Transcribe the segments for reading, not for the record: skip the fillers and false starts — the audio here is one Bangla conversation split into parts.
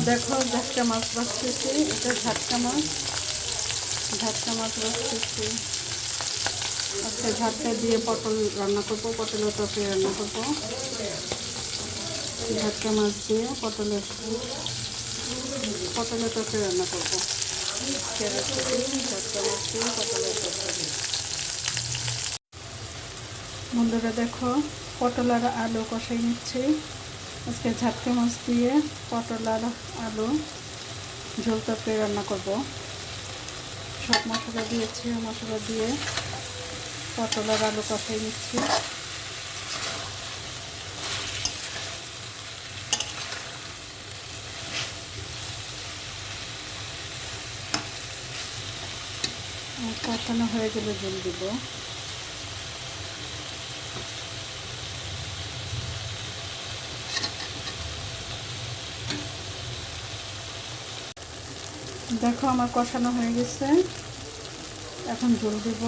দেখো ঝাটকা মাছ ভাজতেছি, এটা ঝাটকা মাছ ভাজতেছি। আজকে ঝাটকা দিয়ে পটল রান্না করবো, পটলের তরকারি রান্না করবো। ঝাটকা মাছ দিয়ে পটলের তরকারি রান্না করবো। ঝাটকা মাছ দিয়ে পটলের তরকারি। বন্ধুরা দেখো, পটল আর আলু কষাই নিচ্ছি। আজকে ঝাটকা মাছ দিয়ে পটল আর আলু ঝোল তরকারি রান্না করব। সব মশলা দিয়েছি, মশলা দিয়ে পটল আর আলু কষাই নিচ্ছি। কষানো হয়ে গেলে ঝোল দিব। দেখো আমার কষানো হয়ে গেছে, এখন ঝোল দিব।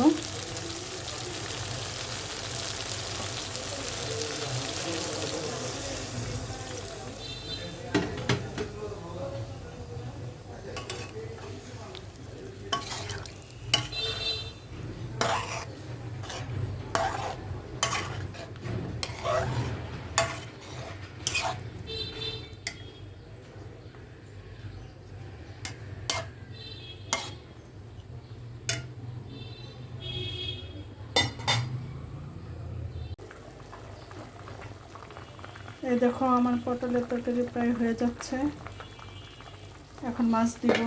এই দেখো আমার পটলের তরকারি প্রায় হয়ে যাচ্ছে, এখন মাছ দিব।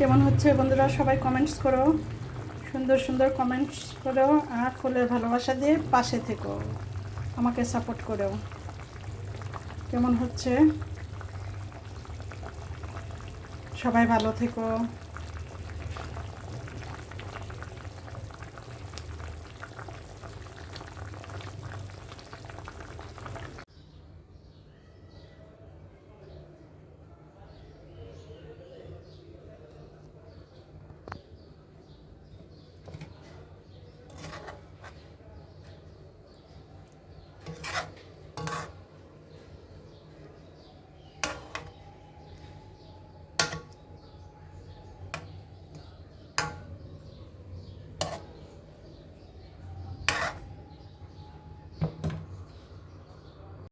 কেমন হচ্ছে বন্ধুরা, সবাই কমেন্টস করো, সুন্দর সুন্দর কমেন্টস করো, আর ফুলের ভালোবাসা দিয়ে পাশে থেকো, আমাকে সাপোর্ট করো। কেমন হচ্ছে, সবাই ভালো থেকো।